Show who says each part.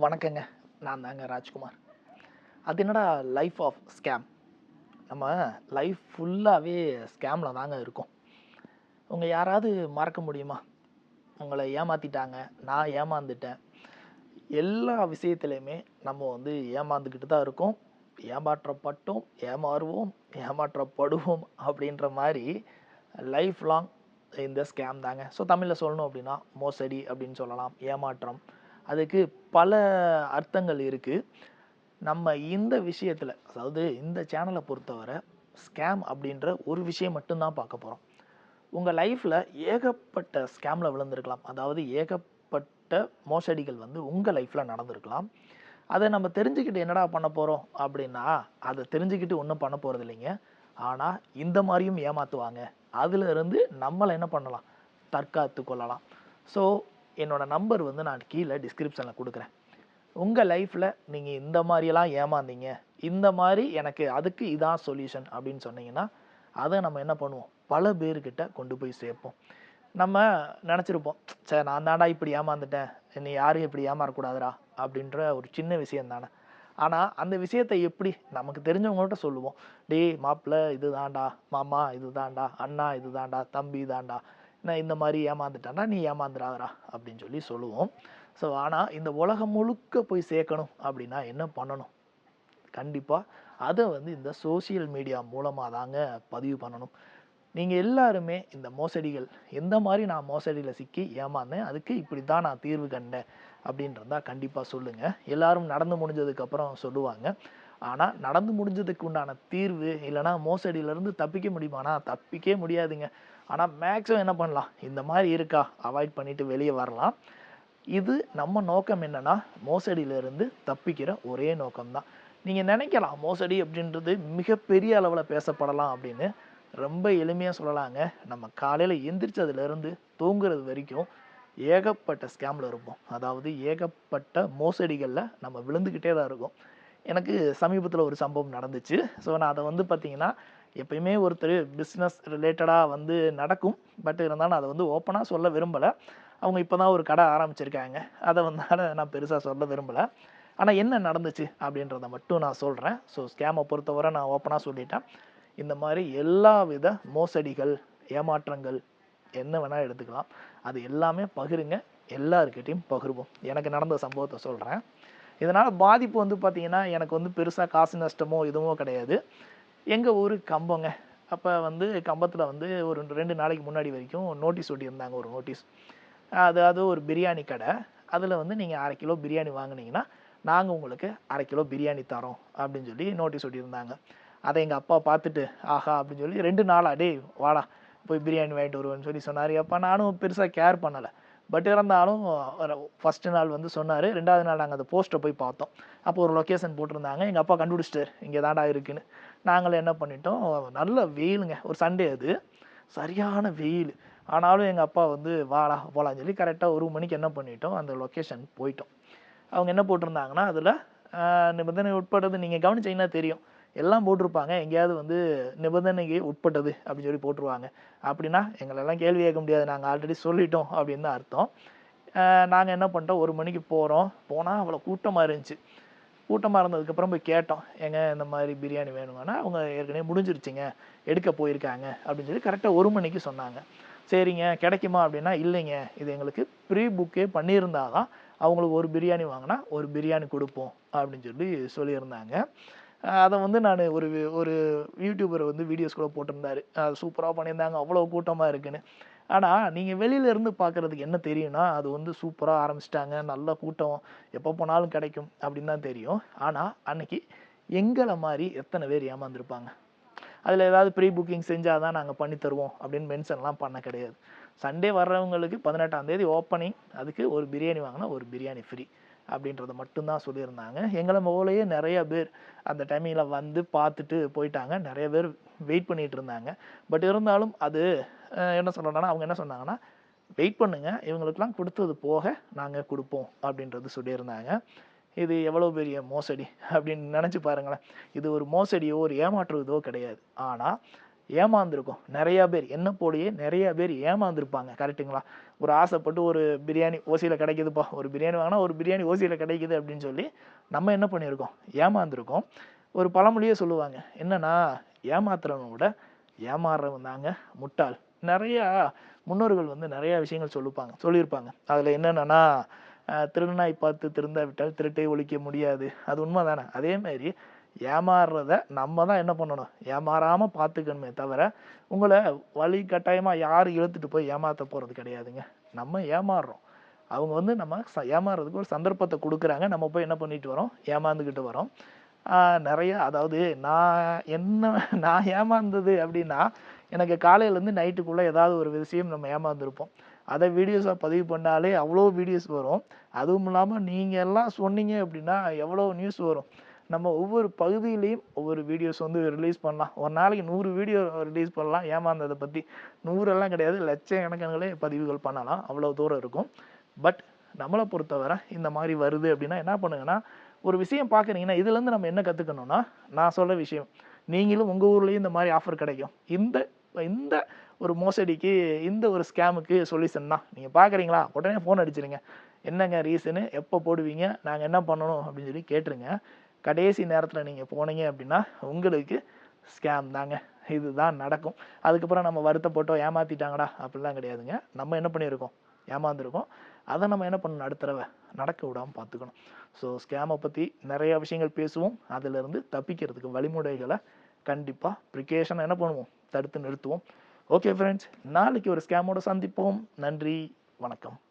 Speaker 1: வணக்கங்க. நான் தாங்க ராஜ்குமார். அது என்னடா லைஃப் ஆஃப் ஸ்கேம். நம்ம லைஃப் ஃபுல்லாவே ஸ்கேம்ல தாங்க இருக்கோம். உங்க யாராவது மறக்க முடியுமா? உங்கள ஏமாத்திட்டாங்க, நான் ஏமாந்துட்டேன். எல்லா விஷயத்திலயுமே நம்ம ஏமாந்துக்கிட்டு தான் இருக்கோம். ஏமாற்றப்பட்டோம், ஏமாறுவோம், ஏமாற்றப்படுவோம் அப்படின்ற மாரி லைஃப் லாங் இந்த ஸ்கேம் தாங்க. ஸோ தமிழ்ல சொல்லணும் அப்படின்னா, மோசடி அப்படின்னு சொல்லலாம். ஏமாற்றம். அதுக்கு பல அர்த்தங்கள் இருக்கு. நம்ம இந்த விஷயத்துல, அதாவது இந்த சேனலை பொறுத்தவரை ஸ்கேம் அப்படின்ற ஒரு விஷயம் மட்டும்தான் பார்க்க போறோம். உங்க லைஃப்ல ஏகப்பட்ட ஸ்கேம்ல விழுந்திருக்கலாம். அதாவது ஏகப்பட்ட மோசடிகள் உங்க லைஃப்ல நடந்திருக்கலாம். அதை நம்ம தெரிஞ்சுக்கிட்டு என்னடா பண்ண போறோம் அப்படின்னா, அதை தெரிஞ்சுக்கிட்டு ஒன்றும் பண்ண போறது இல்லைங்க. ஆனா இந்த மாதிரியும் ஏமாத்துவாங்க. அதுல இருந்து நம்மளை என்ன பண்ணலாம், தற்காத்து கொள்ளலாம். ஸோ என்னோட நம்பர் நான் கீழே டிஸ்கிரிப்ஷன்ல கொடுக்குறேன். உங்க லைஃப்ல நீங்க இந்த மாதிரியெல்லாம் ஏமாந்தீங்க, இந்த மாதிரி எனக்கு அதுக்கு இதான் சொல்யூஷன் அப்படின்னு சொன்னீங்கன்னா, அதை நம்ம என்ன பண்ணுவோம், பல பேர்கிட்ட கொண்டு போய் சேர்ப்போம். நம்ம நினச்சிருப்போம், சே நான் தான்டா இப்படி ஏமாந்துட்டேன், என்னை யாரும் இப்படி ஏமாறக்கூடாதுடா அப்படின்ற ஒரு சின்ன விஷயம் தானே. ஆனால் அந்த விஷயத்தை எப்படி நமக்கு தெரிஞ்சவங்கள்ட்ட சொல்லுவோம். டேய் மாப்பிள்ள இது தான்டா, மாமா இது தான்டா, அண்ணா இது தான்டா, தம்பி தான்டா, நான் இந்த மாதிரி ஏமாந்துட்டேன்டா, நீ ஏமாந்துடாதடா அப்படின்னு சொல்லி சொல்லுவோம். ஸோ ஆனால் இந்த உலகம் முழுக்க போய் சேர்க்கணும் அப்படின்னா என்ன பண்ணணும்? கண்டிப்பாக அதை இந்த சோசியல் மீடியா மூலமாக தாங்க பதிவு பண்ணணும். நீங்கள் எல்லாருமே இந்த மோசடிகள் எந்த மாதிரி நான் மோசடியில் சிக்கி ஏமாந்தேன், அதுக்கு இப்படி தான் நான் தீர்வு கண்டேன் அப்படின்றதா கண்டிப்பாக சொல்லுங்கள். எல்லாரும் நடந்து முடிஞ்சதுக்கப்புறம் சொல்லுவாங்க. ஆனால் நடந்து முடிஞ்சதுக்கு உண்டான தீர்வு இல்லைனா மோசடியிலேருந்து தப்பிக்க முடியுமானா தப்பிக்கவே முடியாதுங்க. ஆனால் மேக்ஸிமம் என்ன பண்ணலாம், இந்த மாதிரி இருக்கா அவாய்ட் பண்ணிவிட்டு வெளியே வரலாம். இது நம்ம நோக்கம் என்னன்னா, மோசடியிலிருந்து தப்பிக்கிற ஒரே நோக்கம்தான். நீங்க நினைக்கலாம் மோசடி அப்படின்றது மிகப்பெரிய அளவுல பேசப்படலாம் அப்படின்னு. ரொம்ப எளிமையா சொல்லலாங்க. நம்ம காலையில எந்திரிச்சதுலேருந்து தூங்குறது வரைக்கும் ஏகப்பட்ட ஸ்கேம்ல இருப்போம். அதாவது ஏகப்பட்ட மோசடிகள்ல நம்ம விழுந்துக்கிட்டே தான் இருக்கோம். எனக்கு சமீபத்தில ஒரு சம்பவம் நடந்துச்சு. ஸோ நான் அத பார்த்தீங்கன்னா, எப்பயுமே ஒருத்தர் பிசினஸ் ரிலேட்டடா நடக்கும். பட் இருந்தாலும் அத ஓப்பனா சொல்ல விரும்பல. அவங்க இப்ப தான் ஒரு கடை ஆரம்பிச்சிருக்காங்க. அத நான் பெருசா சொல்ல விரும்பல. ஆனா என்ன நடந்துச்சு அப்படின்றத மட்டும் நான் சொல்றேன். ஸோ ஸ்கேம பொறுத்தவரை நான் ஓப்பனா சொல்லிட்டேன். இந்த மாரி எல்லா வித மோசடிகள், ஏமாற்றங்கள் என்ன வேணா எடுத்துக்கலாம். அது எல்லாமே பகிருங்க. எல்லார்கிட்டயும் பகிர்வோம். எனக்கு நடந்த சம்பவத்த சொல்றேன். இதனால பாதிப்பு பார்த்தீங்கன்னா, எனக்கு பெருசா காசு நஷ்டமோ எதுவும் கிடையாது. எங்க ஊரு கம்பங்க. அப்ப கம்பத்துல ஒரு 2 நாளைக்கு முன்னாடி வரைக்கும் நோட்டீஸ் ஒட்டியிருந்தாங்க ஒரு நோட்டீஸ். அதாவது ஒரு பிரியாணி கடை. அதுல நீங்க 1/2 கிலோ பிரியாணி வாங்குனீங்கன்னா, நாங்க உங்களுக்கு 1/2 கிலோ பிரியாணி தரோம் அப்படின்னு சொல்லி நோட்டீஸ் ஒட்டியிருந்தாங்க. அத எங்க அப்பா பார்த்துட்டு, ஆஹா! அப்படின்னு சொல்லி 2 நாளா, டேய் வாடா போய் பிரியாணி வாங்கிட்டு வருவோம்ன்னு சொல்லி சொன்னாரு. அப்ப நானும் பெருசா கேர் பண்ணல. பட் இருந்தாலும் ஃபர்ஸ்ட் நாள் சொன்னாரு. 2வது நாள் நாங்க அந்த போஸ்ட்ட போய் பார்த்தோம். அப்போ ஒரு லொகேஷன் போட்டிருந்தாங்க. எங்க அப்பா கண்டுபிடிச்சிட்டாரு. இங்க தான்டா இருக்குன்னு. நாங்களும் என்ன பண்ணிட்டோம், நல்ல வெயிலுங்க. ஒரு சண்டே அது. சரியான வெயிலு. ஆனாலும் எங்க அப்பா வாடா போலான்னு சொல்லி கரெக்ட்டா 1 மணிக்கு என்ன பண்ணிட்டோம், அந்த லொகேஷன் போயிட்டோம். அவங்க என்ன போட்டிருந்தாங்கன்னா, அதுல நிபந்தனை உட்பட்டது நீங்க கவனிச்சீங்கன்னா தெரியும். எல்லாம் போட்டிருப்பாங்க. எங்கேயாவது நிபந்தனைக்கு உட்பட்டது அப்படின்னு சொல்லி போட்டுருவாங்க. அப்படின்னா எங்களெல்லாம் கேள்வி கேட்க முடியாது. நாங்க ஆல்ரெடி சொல்லிட்டோம் அப்படின்னு தான் அர்த்தம். நாங்க என்ன பண்ணிட்டோம், 1 மணிக்கு போறோம். போனா அவ்வளோ கூட்டமா இருந்துச்சு. கூட்டமா இருந்ததுக்கப்புறம் போய் கேட்டோம். ஏங்க இந்த மாரி பிரியாணி வேணுங்கன்னா, அவங்க ஏற்கனவே முடிஞ்சிருச்சுங்க. எடுக்க போயிருக்காங்க அப்படின்னு சொல்லி கரெக்ட்டா 1 மணிக்கு சொன்னாங்க. சரிங்க கிடைக்குமா அப்படின்னா, இல்லைங்க. இது எங்களுக்கு ப்ரீ புக்கே பண்ணியிருந்தா தான் அவங்களுக்கு ஒரு பிரியாணி வாங்குனா, ஒரு பிரியாணி குடுப்போம் அப்படின்னு சொல்லி சொல்லியிருந்தாங்க. அத நானு ஒரு ஒரு யூடியூபர் வீடியோஸ் கூட போட்டிருந்தாரு. சூப்பரா பண்ணியிருந்தாங்க. அவ்வளோ கூட்டமா இருக்குன்னு. ஆனா, நீங்க வெளியில இருந்து பார்க்கறதுக்கு என்ன தெரியும்னா, அது சூப்பரா ஆரம்பிச்சுட்டாங்க. நல்ல கூட்டம். எப்ப போனாலும் கிடைக்கும் அப்படின்னு தான் தெரியும். ஆனா, அன்னைக்கு எங்கள மாரி எத்தன பேர் ஏமாந்துருப்பாங்க? அதுல ஏதாவது ப்ரீ புக்கிங் செஞ்சா தான் நாங்க பண்ணி தருவோம் அப்படின்னு மென்ஷன்லாம் பண்ண கிடையாது. சண்டே வர்றவங்களுக்கு 18ஆம் தேதி ஓப்பனிங். அதுக்கு ஒரு பிரியாணி வாங்குனா, ஒரு பிரியாணி ஃப்ரீ. அப்படின்றத மட்டும் தான் சொல்லியிருந்தாங்க. எங்கள போலயே நெறைய பேர் அந்த டைமிங்ல பார்த்துட்டு போயிட்டாங்க. நெறைய பேர் வெயிட் பண்ணிட்டு இருந்தாங்க. பட் இருந்தாலும் அது என்ன சொல்லணும்னா, அவங்க என்ன சொன்னாங்கன்னா, "வெயிட் பண்ணுங்க. இவங்களுக்கெல்லாம் குடுத்தது போக நாங்க குடுப்போம்." அப்படின்றது சொல்லியிருந்தாங்க. இது எவ்வளவு பெரிய மோசடி அப்படின்னு நெனச்சு பாருங்களேன். இது ஒரு மோசடியோ, ஒரு ஏமாற்றுவதோ கிடையாது. ஆனா, ஏமாந்துருக்கோம். நிறையா பேர் என்ன போலயே நிறையா பேர் ஏமாந்துருப்பாங்க. கரெக்ட்டுங்களா? ஒரு ஆசைப்பட்டு ஒரு பிரியாணி ஓசியில கிடைக்குதுப்பா, ஒரு பிரியாணி வாங்குனா ஒரு பிரியாணி ஓசியில கிடைக்குது அப்படின்னு சொல்லி நம்ம என்ன பண்ணியிருக்கோம்? ஏமாந்துருக்கோம். ஒரு பழமொழியே சொல்லுவாங்க. என்னன்னா, ஏமாத்துறவன விட ஏமாறுறவன் தாங்க முட்டாள். நெறையா முன்னோர்கள் வந்து நெறைய விஷயங்கள் சொல்லியிருப்பாங்க. அதுல என்னென்னன்னா, திருடனாய் பார்த்து திருந்தாவிட்டால் திருட்டை ஒழிக்க முடியாது. அது உண்ம தானே. அதே மாரி ஏமாறுறத நம்ம தான் என்ன பண்ணணும்? ஏமாறாம பார்த்துக்கணுமே தவிர, உங்கள வலுக்கட்டாயமா யாரும் இழுத்துட்டு போய் ஏமாத்த போறது கிடையாதுங்க. நம்ம ஏமாறுறோம். அவங்க வந்து நம்ம ஏமாறுறதுக்கு ஒரு சந்தர்ப்பத்த குடுக்குறாங்க. நம்ம போய் என்ன பண்ணிட்டு வரோம்? ஏமாந்துகிட்டு வரோம். ஆ நெறைய அதாவது நான் ஏமாந்தது அப்டின்னா, எனக்கு காலையிலேருந்து நைட்டுக்குள்ள ஏதாவது ஒரு விஷயம் நம்ம ஏமாந்துருப்போம். அத வீடியோஸா பதிவு பண்ணாலே அவ்ளோ வீடியோஸ் வரும். அதுவும் இல்லாம நீங்க எல்லாம் சொன்னீங்க அப்டின்னா, எவ்வளோ நியூஸ் வரும். நம்ம ஒவ்வொரு பகுதியிலயும் ஒவ்வொரு வீடியோஸ் வந்து ரிலீஸ் பண்ணலாம். ஒரு நாளைக்கு 100 வீடியோ ரிலீஸ் பண்ணலாம் ஏமாந்தத பத்தி. 100 எல்லாம் கிடையாது. லட்சக்கணக்கிலே பதிவுகள் பண்ணலாம். அவ்வளோ தூரம் இருக்கும். பட் நம்மள பொறுத்தவரை இந்த மாரி வருது அப்டின்னா என்ன பண்ணுங்கன்னா, ஒரு விஷயம் பார்க்குறீங்கன்னா, இதுலருந்து நம்ம என்ன கத்துக்கணும்னா, நான் சொல்ற விஷயம். நீங்களும் உங்க ஊர்லயும் இந்த மாரி ஆஃபர் கிடைக்கும். இந்த இந்த ஒரு மோசடிக்கு, இந்த ஒரு ஸ்கேமுக்கு சொல்யூஷன் தான். நீங்க பார்க்குறீங்களா? உடனே ஃபோன் அடிச்சுருங்க. என்னங்க ரீசனு? எப்போ போடுவீங்க? நாங்க என்ன பண்ணணும்? அப்படின்னு சொல்லி கேட்டுருங்க. கடைசி நேரத்தில நீங்க போனீங்க அப்படின்னா, உங்களுக்கு ஸ்கேம் தாங்க. இதுதான் நடக்கும். அதுக்கப்புறம் நம்ம வருத்தப்பட்டோ, ஏமாத்திட்டாங்கடா அப்படிலாம் கிடையாதுங்க. நம்ம என்ன பண்ணியிருக்கோம்? ஏமாந்துருக்கோம். அத நம்ம என்ன பண்ணணும்? அடுத்த தடவ நடக்க விடாம பார்த்துக்கணும். ஸோ ஸ்கேம பத்தி நெறைய விஷயங்கள் பேசுவோம். அதிலிருந்து தப்பிக்கிறதுக்கு வழிமுறைகள கண்டிப்பா ப்ரிகேஷனா என்ன பண்ணுவோம்? தடுத்து நிறுத்துவோம். ஓகே ஃபிரெண்ட்ஸ், நாளைக்கு ஒரு ஸ்கேமோட சந்திப்போம். நன்றி, வணக்கம்.